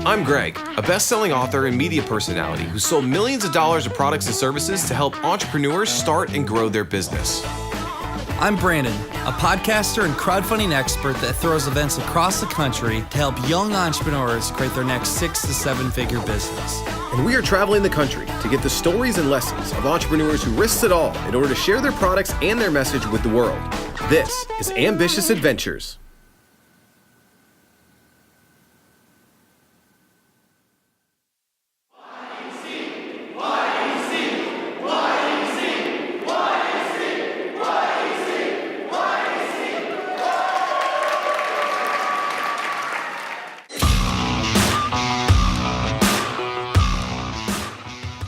I'm Greg, a best-selling author and media personality who sold millions of dollars of products and services to help entrepreneurs start and grow their business. I'm Brandon, a podcaster and crowdfunding expert that throws events across the country to help young entrepreneurs create their next 6 to 7 figure business. And we are traveling the country to get the stories and lessons of entrepreneurs who risked it all in order to share their products and their message with the world. This is Ambitious Adventures.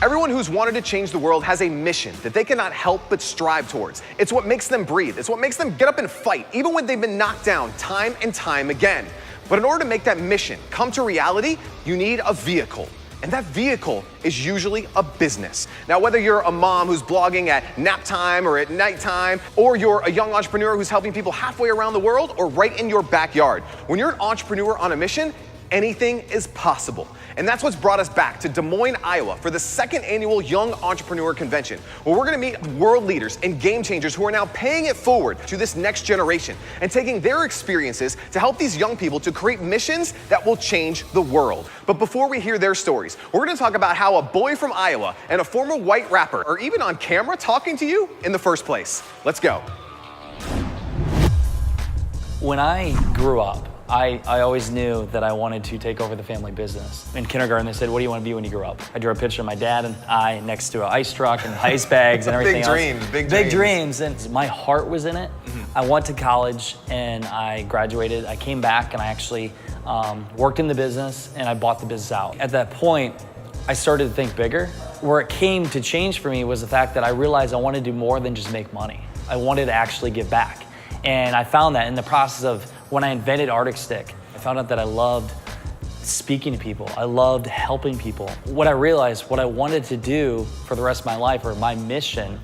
Everyone who's wanted to change the world has a mission that they cannot help but strive towards. It's what makes them breathe. It's what makes them get up and fight, even when they've been knocked down time and time again. But in order to make that mission come to reality, you need a vehicle. And that vehicle is usually a business. Now, whether you're a mom who's blogging at nap time or at nighttime, or you're a young entrepreneur who's helping people halfway around the world or right in your backyard, when you're an entrepreneur on a mission, anything is possible. And that's what's brought us back to Des Moines, Iowa for the second annual Young Entrepreneur Convention, where we're gonna meet world leaders and game changers who are now paying it forward to this next generation and taking their experiences to help these young people to create missions that will change the world. But before we hear their stories, we're gonna talk about how a boy from Iowa and a former white rapper are even on camera talking to you in the first place. Let's go. When I grew up, I always knew that I wanted to take over the family business. In kindergarten, they said, what do you want to be when you grow up? I drew a picture of my dad and I next to an ice truck and ice bags and everything else. Big dreams. And my heart was in it. Mm-hmm. I went to college and I graduated. I came back and I actually worked in the business and I bought the business out. At that point, I started to think bigger. Where it came to change for me was the fact that I realized I wanted to do more than just make money. I wanted to actually give back. And I found that in the process of when I invented Arctic Stick, I found out that I loved speaking to people. I loved helping people. What I realized, what I wanted to do for the rest of my life, or my mission,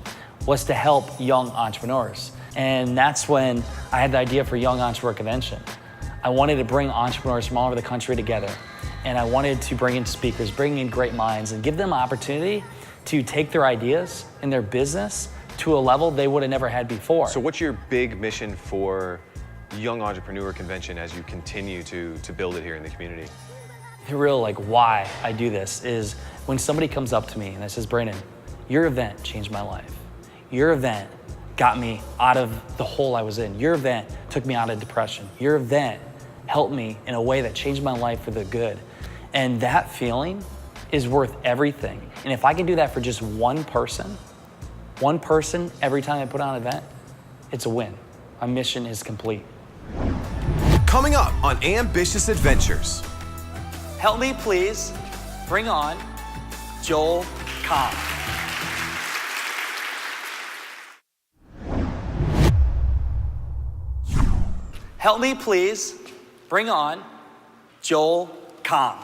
was to help young entrepreneurs. And that's when I had the idea for Young Entrepreneur Convention. I wanted to bring entrepreneurs from all over the country together. And I wanted to bring in speakers, bring in great minds, and give them an opportunity to take their ideas and their business to a level they would have never had before. So what's your big mission for Young Entrepreneur Convention as you continue to build it here in the community? The real why I do this is when somebody comes up to me and says, Brandon, your event changed my life. Your event got me out of the hole I was in. Your event took me out of depression. Your event helped me in a way that changed my life for the good. And that feeling is worth everything. And if I can do that for just one person every time I put on an event, it's a win. My mission is complete. Coming up on Ambitious Adventures. Help me please bring on Joel Comm. Help me please bring on Joel Comm.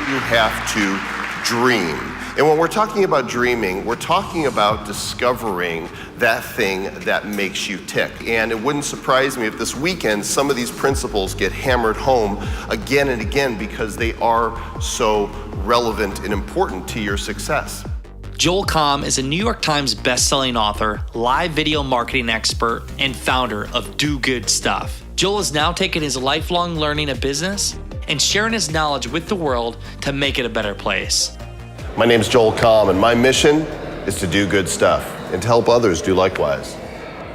You have to dream. And when we're talking about dreaming, we're talking about discovering that thing that makes you tick. And it wouldn't surprise me if this weekend some of these principles get hammered home again and again because they are so relevant and important to your success. Joel Comm is a New York Times bestselling author, live video marketing expert, and founder of Do Good Stuff. Joel has now taken his lifelong learning of business and sharing his knowledge with the world to make it a better place. My name is Joel Comm, and my mission is to do good stuff and to help others do likewise.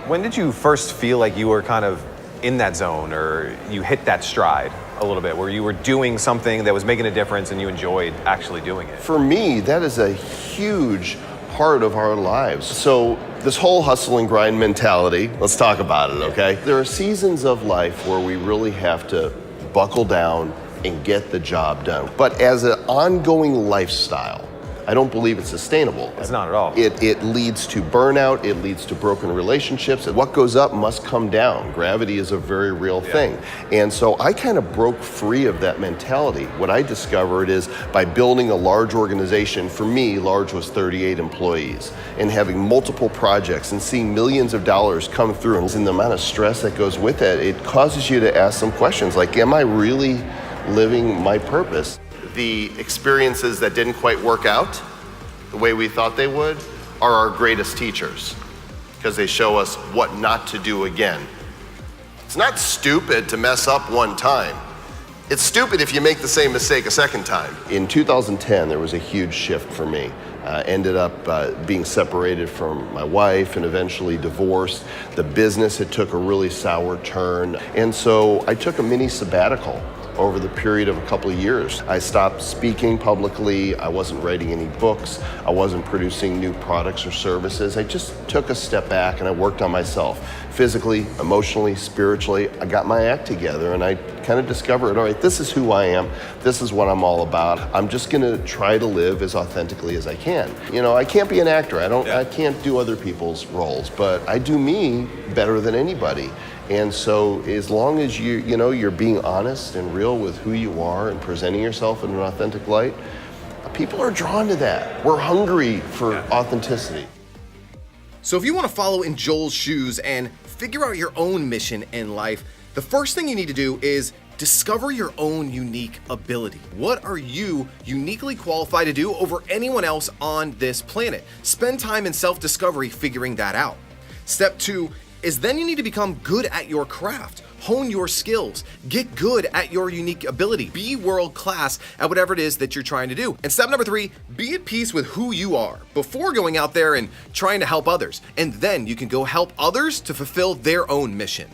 When did you first feel like you were kind of in that zone, or you hit that stride a little bit, where you were doing something that was making a difference and you enjoyed actually doing it? For me, that is a huge part of our lives. So this whole hustle and grind mentality, let's talk about it, okay? There are seasons of life where we really have to buckle down and get the job done. But as an ongoing lifestyle, I don't believe it's sustainable. It's not at all. It leads to burnout, it leads to broken relationships. What goes up must come down. Gravity is a very real thing. And so I kind of broke free of that mentality. What I discovered is by building a large organization, for me, large was 38 employees, and having multiple projects and seeing millions of dollars come through, and the amount of stress that goes with that, it causes you to ask some questions like, am I really living my purpose? The experiences that didn't quite work out the way we thought they would are our greatest teachers, because they show us what not to do again. It's not stupid to mess up one time. It's stupid if you make the same mistake a second time. In 2010, there was a huge shift for me. Ended up being separated from my wife and eventually divorced. The business had took a really sour turn. And so I took a mini sabbatical over the period of a couple of years. I stopped speaking publicly. I wasn't writing any books. I wasn't producing new products or services. I just took a step back and I worked on myself. Physically, emotionally, spiritually. I got my act together and I kind of discovered, all right, this is who I am. This is what I'm all about. I'm just gonna try to live as authentically as I can. You know, I can't be an actor. I can't do other people's roles, but I do me better than anybody. And so as long as you're being honest and real with who you are and presenting yourself in an authentic light, people are drawn to that. We're hungry for authenticity. So if you want to follow in Joel's shoes and figure out your own mission in life, the first thing you need to do is discover your own unique ability. What are you uniquely qualified to do over anyone else on this planet? Spend time in self-discovery figuring that out. Step 2 is then you need to become good at your craft. Hone your skills. Get good at your unique ability. Be world class at whatever it is that you're trying to do. And step number 3, be at peace with who you are before going out there and trying to help others. And then you can go help others to fulfill their own mission.